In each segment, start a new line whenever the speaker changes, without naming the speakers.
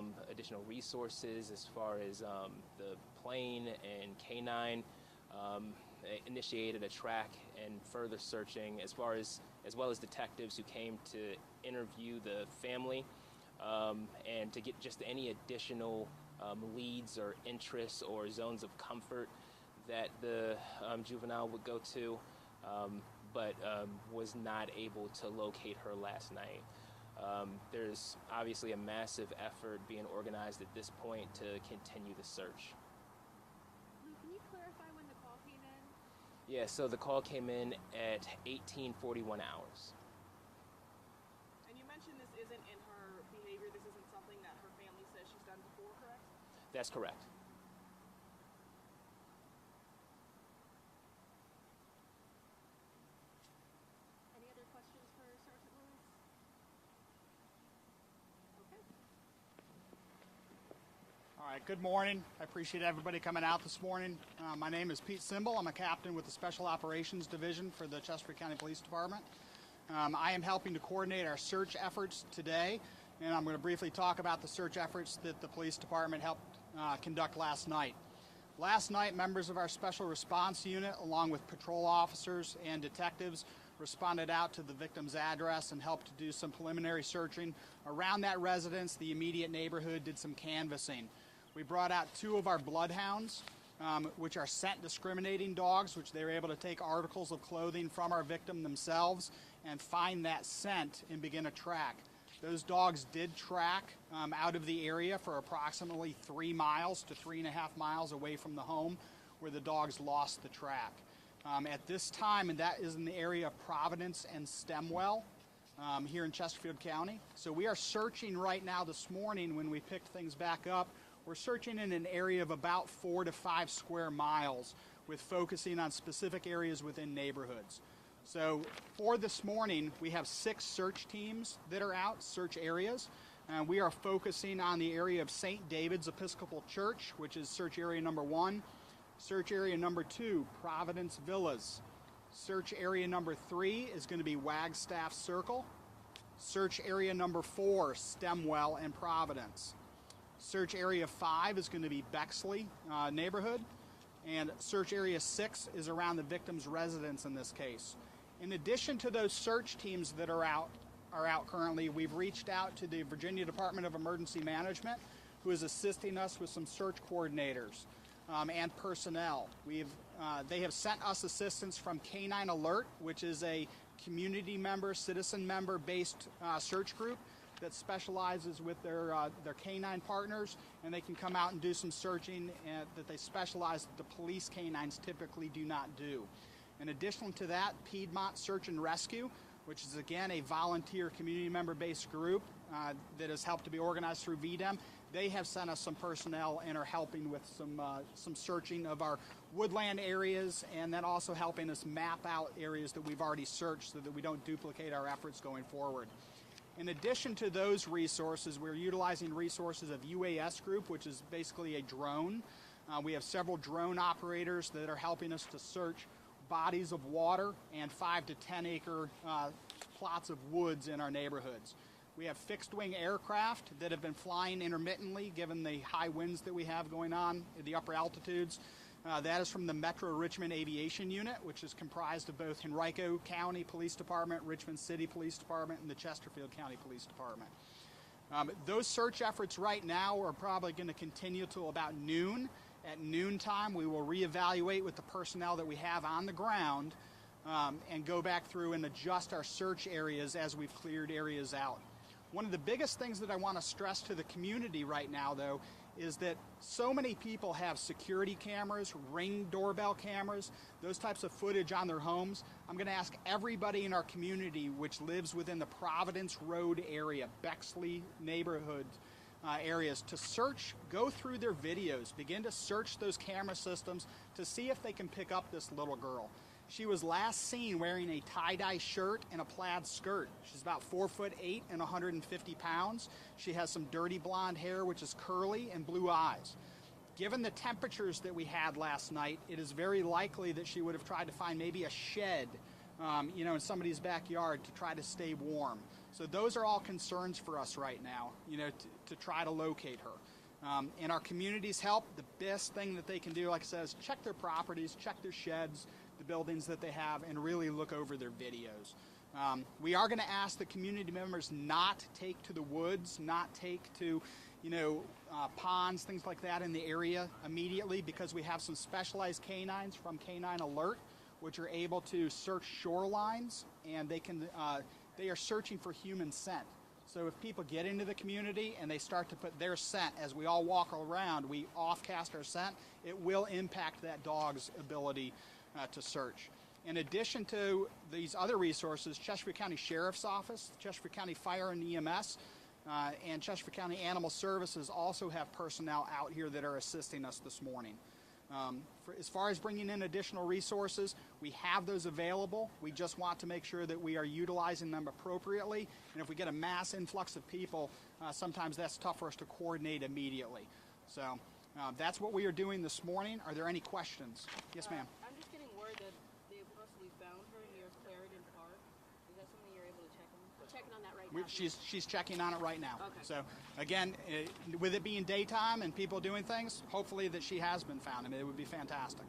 some additional resources as far as the plane and canine. Initiated a track and further searching as well as detectives who came to interview the family and to get just any additional leads or interests or zones of comfort that the juvenile would go to, but was not able to locate her last night. There's obviously a massive effort being organized at this point to continue the search.
Can you clarify when the call came in?
Yeah, so the call came in at 18:41 hours.
And you mentioned this isn't in her behavior, this isn't something that her family says she's done before, correct?
That's correct.
Any other questions for Sergeant Lewis? Okay.
All right, good morning. I appreciate everybody coming out this morning. My name is Pete Simbal. I'm a captain with the Special Operations Division for the Chesterfield County Police Department. I am helping to coordinate our search efforts today, and I'm going to briefly talk about the search efforts that the police department helped conduct last night. Last night, members of our Special Response Unit, along with patrol officers and detectives, responded out to the victim's address and helped to do some preliminary searching around that residence, the immediate neighborhood, did some canvassing. We brought out 2 of our bloodhounds, which are scent discriminating dogs, which they were able to take articles of clothing from our victim themselves and find that scent and begin a track. Those dogs did track out of the area for approximately 3 miles to 3.5 miles away from the home where the dogs lost the track. At this time, and that is in the area of Providence and Stemwell here in Chesterfield County. So we are searching right now this morning when we picked things back up. We're searching in an area of about 4 to 5 square miles with focusing on specific areas within neighborhoods. So for this morning, we have 6 search teams that are out, search areas. We are focusing on the area of St. David's Episcopal Church, which is search area number 1. Search area number 2, Providence Villas. Search area number 3 is going to be Wagstaff Circle. Search area number 4, Stemwell and Providence. Search area 5 is going to be Bexley neighborhood. And search area 6 is around the victim's residence in this case. In addition to those search teams that are out currently, we've reached out to the Virginia Department of Emergency Management, who is assisting us with some search coordinators and personnel. They have sent us assistance from Canine Alert, which is a community member, citizen member based search group that specializes with their canine partners, and they can come out and do some searching that they specialize that the police canines typically do not do. In addition to that, Piedmont Search and Rescue, which is again a volunteer community member based group that has helped to be organized through VDEM, they have sent us some personnel and are helping with some searching of our woodland areas, and then also helping us map out areas that we've already searched so that we don't duplicate our efforts going forward. In addition to those resources, we're utilizing resources of UAS Group, which is basically a drone. We have several drone operators that are helping us to search bodies of water and 5 to 10 acre plots of woods in our neighborhoods. We have fixed-wing aircraft that have been flying intermittently given the high winds that we have going on at the upper altitudes. That is from the Metro Richmond Aviation Unit, which is comprised of both Henrico County Police Department, Richmond City Police Department, and the Chesterfield County Police Department. Those search efforts right now are probably going to continue till about noon. At noontime, we will reevaluate with the personnel that we have on the ground and go back through and adjust our search areas as we've cleared areas out. One of the biggest things that I want to stress to the community right now, though, is that so many people have security cameras, Ring doorbell cameras, those types of footage on their homes. I'm going to ask everybody in our community which lives within the Providence Road area, Bexley neighborhood areas, to search, go through their videos, begin to search those camera systems to see if they can pick up this little girl. She was last seen wearing a tie-dye shirt and a plaid skirt. She's about 4'8" and 150 pounds. She has some dirty blonde hair, which is curly, and blue eyes. Given the temperatures that we had last night, it is very likely that she would have tried to find maybe a shed, in somebody's backyard to try to stay warm. So those are all concerns for us right now, you know, to try to locate her. And our communities help. The best thing that they can do, like I said, is check their properties, check their sheds, the buildings that they have, and really look over their videos. We are going to ask the community members not take to the woods, not take to, you know, ponds, things like that in the area immediately, because we have some specialized canines from Canine Alert, which are able to search shorelines, and they are searching for human scent. So if people get into the community and they start to put their scent, as we all walk around, we off-cast our scent, it will impact that dog's ability to search. In addition to these other resources, Chesterfield County Sheriff's Office, Chesterfield County Fire and EMS, and Chesterfield County Animal Services also have personnel out here that are assisting us this morning. As far as bringing in additional resources, we have those available. We just want to make sure that we are utilizing them appropriately. And if we get a mass influx of people, sometimes that's tough for us to coordinate immediately. So that's what we are doing this morning. Are there any questions? Yes, ma'am.
I'm just getting word that they possibly found her near Clarendon Park. Is that something you're able to check on?
We're checking on that right now.
She's checking on it right now.
Okay.
So again, with it being daytime and people doing things, hopefully that she has been found. I mean, it would be fantastic.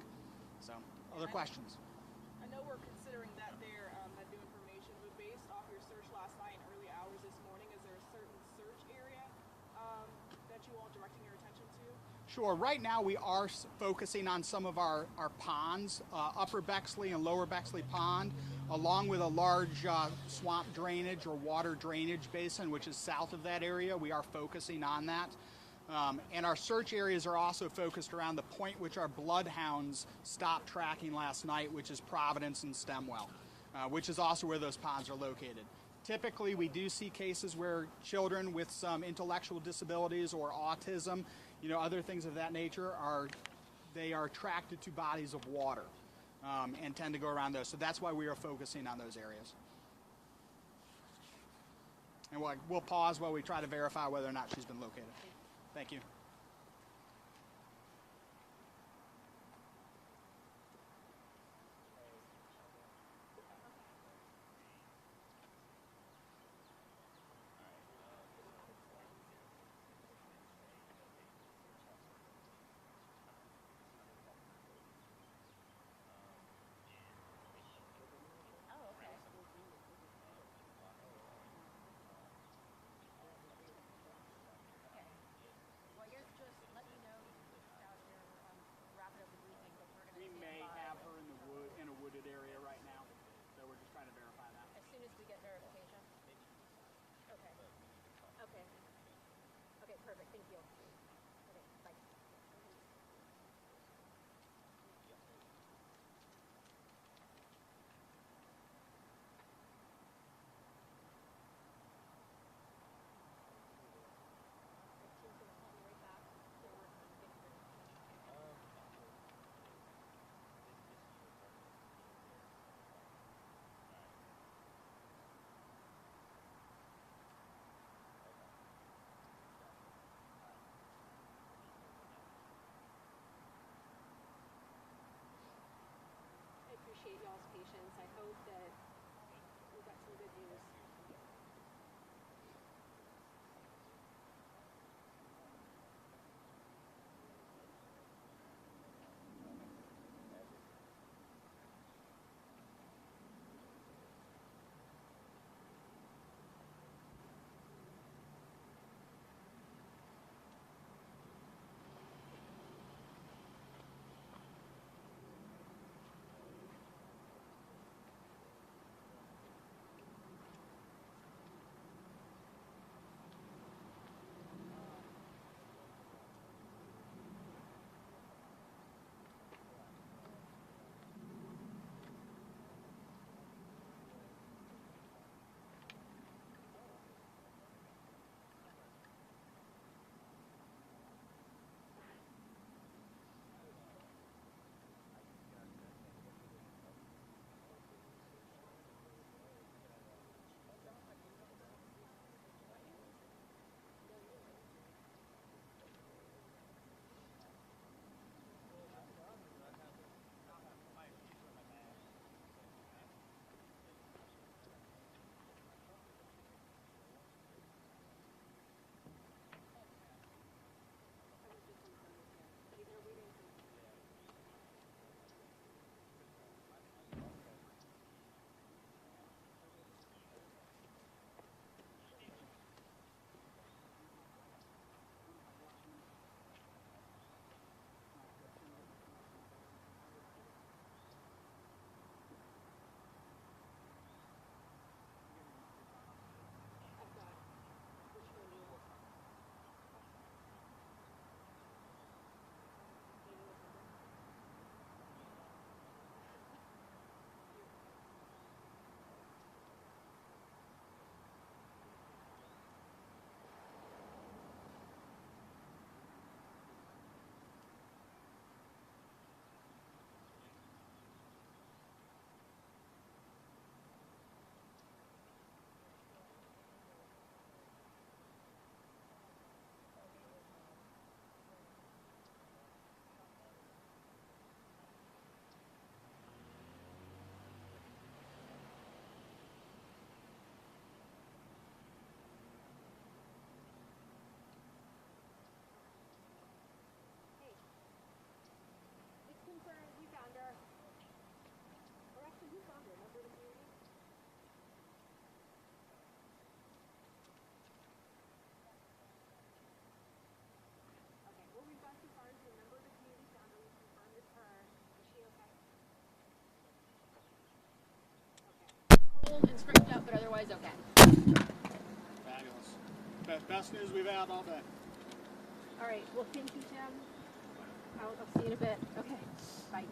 So, other questions?
I know we're considering that there, that new information, but based off your search last night and early hours this morning, is there a certain search area that you all directing your attention to?
Sure. Right now we are focusing on some of our ponds, Upper Bexley and Lower Bexley Pond, along with a large swamp drainage or water drainage basin, which is south of that area. We are focusing on that. And our search areas are also focused around the point which our bloodhounds stopped tracking last night, which is Providence and Stemwell, which is also where those ponds are located. Typically, we do see cases where children with some intellectual disabilities or autism, you know, other things of that nature, are attracted to bodies of water and tend to go around those. So that's why we are focusing on those areas. And we'll pause while we try to verify whether or not she's been located. Thank you.
Well, you're
guy's okay.
Fabulous. Best news we've had all day.
All right. Well, thank you, Jim. I'll see you in a bit. Okay. Bye.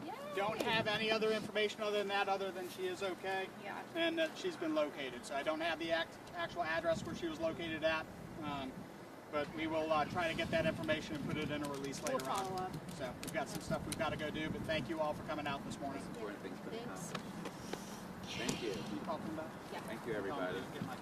Yay!
Don't have any other information other than that, other than she is okay.
Yeah.
And that she's been located. So I don't have the actual address where she was located at. But we will try to get that information and put it in a release later
We'll follow
on.
up.
So we've got some stuff we've got to go do. But thank you all for coming out this morning.
Thanks.
Thank you.
Talking about?
Yeah.
Thank you, everybody.
Get my